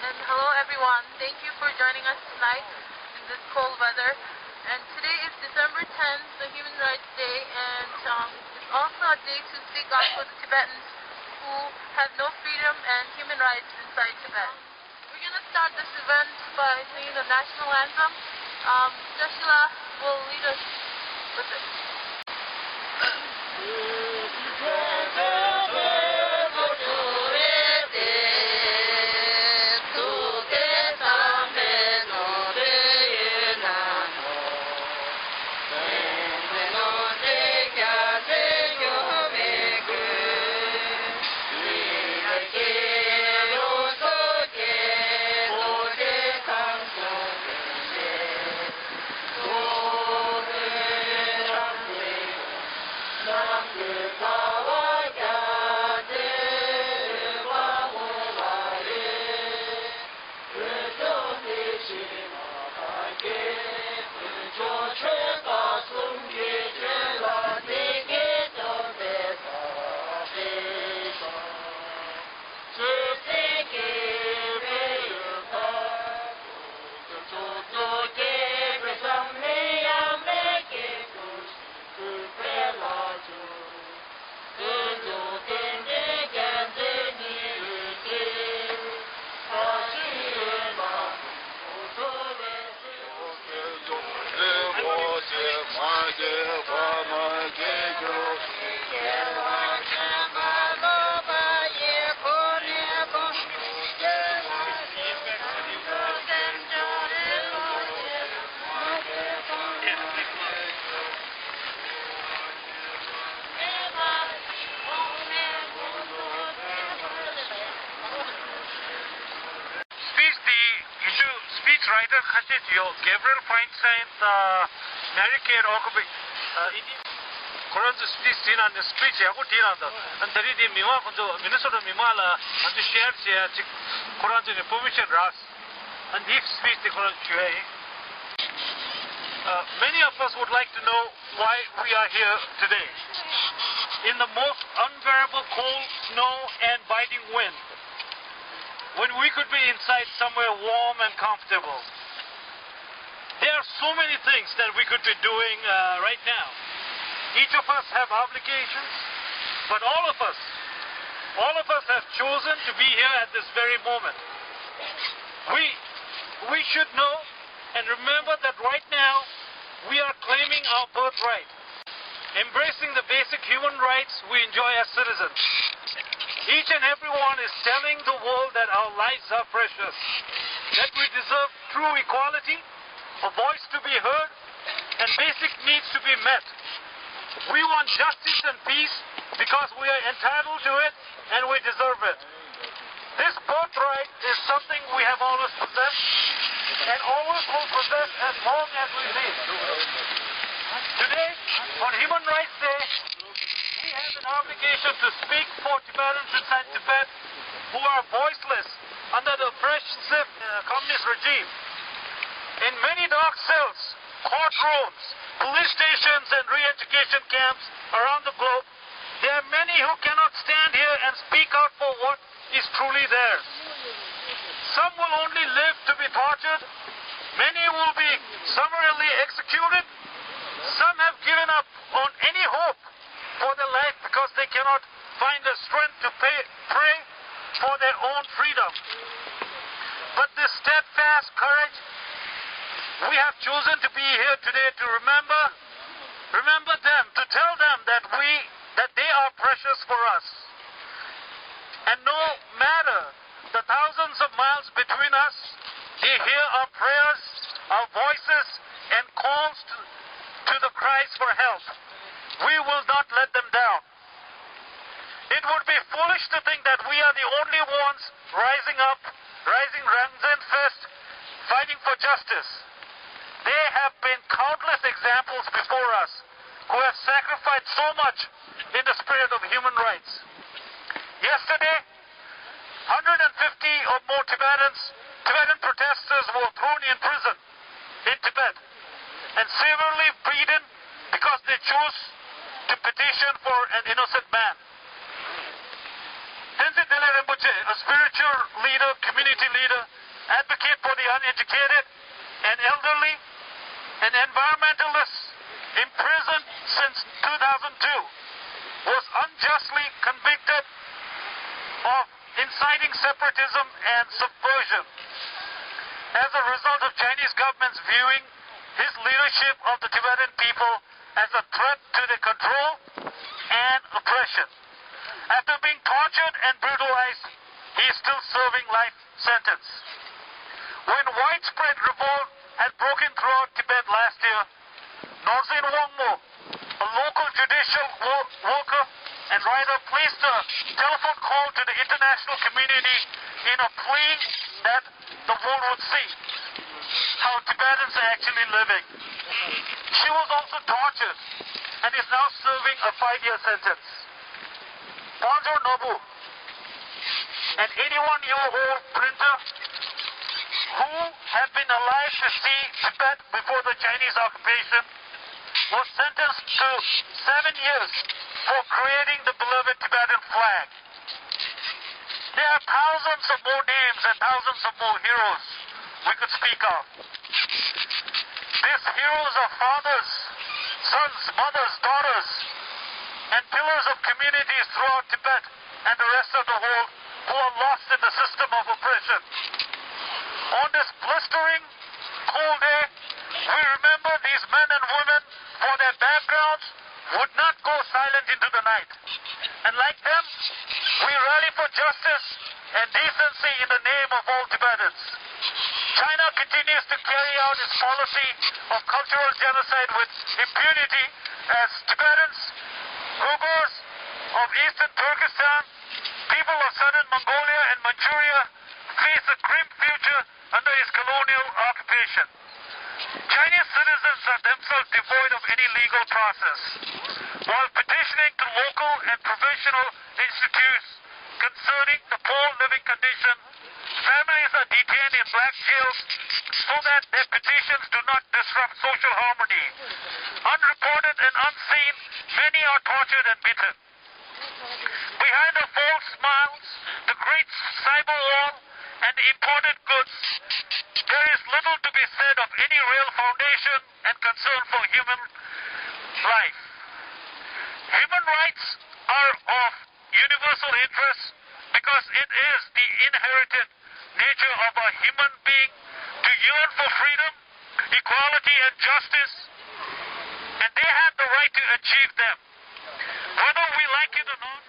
And hello everyone. Thank you for joining us tonight in this cold weather. And today is December 10th, the Human Rights Day, and it's also a day to speak up for the Tibetans who have no freedom and human rights inside Tibet. We're going to start this event by singing the national anthem. Joshila will lead us with it. Writer Gabriel Feinstein narrate Koran speech tin and speech ya ko tin and tari di miwa ko Minnesota mimala and share Koran to permission ras and this speech the Koran chue. Many of us would like to know why we are here today in the most unbearable cold, snow and biting wind, when we could be inside somewhere warm and comfortable. There are so many things that we could be doing right now. Each of us have obligations, but all of us have chosen to be here at this very moment. We should know and remember that right now we are claiming our birthright, embracing the basic human rights we enjoy as citizens. Each and every one is telling the world that our lives are precious, that we deserve true equality, a voice to be heard, and basic needs to be met. We want justice and peace because we are entitled to it and we deserve it. This birthright is something we have always possessed and always will possess as long as we live. Today, on Human Rights Day, we have an obligation to speak for Tibetans inside Tibet who are voiceless under the oppressive communist regime. In many dark cells, courtrooms, police stations and re-education camps around the globe, there are many who cannot stand here and speak out for what is truly theirs. Some will only live to be tortured. Many will be summarily executed. Some have given up on any hope for their life because they cannot find the strength to pray for their own freedom. But this steadfast courage, we have chosen to be here today to remember them, to tell them that they are precious for us. And no matter the thousands of miles between us, they hear our prayers, our voices, and calls to the cries for help. We will not let them down. It would be foolish to think that we are the only ones rising hands and fist, fighting for justice. There have been countless examples before us who have sacrificed so much in the spirit of human rights. Yesterday, 150 or more Tibetan protesters were thrown in prison in Tibet and severely beaten because they chose to petition for an innocent man. a spiritual leader, community leader, advocate for the uneducated and elderly, an environmentalist imprisoned since 2002, was unjustly convicted of inciting separatism and subversion. As a result of Chinese government's viewing his leadership of the Tibetan people as a threat to their control and oppression. After being tortured and brutalized, he is still serving life sentence. When widespread revolt had broken throughout Tibet last year, Norzin Wangmo, a local judicial worker and writer, placed a telephone call to the international community in a plea that the world would see how Tibetans are actually living. She was also tortured and is now serving a 5-year sentence. Bonjour Nobu, an 81-year-old printer who had been alive to see Tibet before the Chinese occupation, was sentenced to 7 years for creating the beloved Tibetan flag. There are thousands of more names and thousands of more heroes we could speak of. These heroes are fathers, sons, mothers, daughters, and pillars of communities throughout Tibet and the rest of the world who are lost in the system of oppression. On this blistering, cold day, we remember these men and women for their backgrounds would not go silent into the night. And like them, we rally for justice and decency in the name of all Tibetans. China continues to carry out its policy of cultural genocide with impunity as Tibetans, Uyghurs of eastern Turkestan, people of southern Mongolia and Manchuria face a grim future under its colonial occupation. Chinese citizens are themselves devoid of any legal process. While petitioning to local and provincial institutes concerning the poor living condition, families are detained in black jails so that their petitions do not disrupt social harmony. Unreported and unseen, many are tortured and beaten. Behind the false smiles, the great cyber wall, and the imported goods, there is little to be said of any real foundation and concern for human life. Human rights are of universal interest because it is the inherited nature of a human being to yearn for freedom, equality, and justice, and they have the right to achieve them. Whether we like it or not,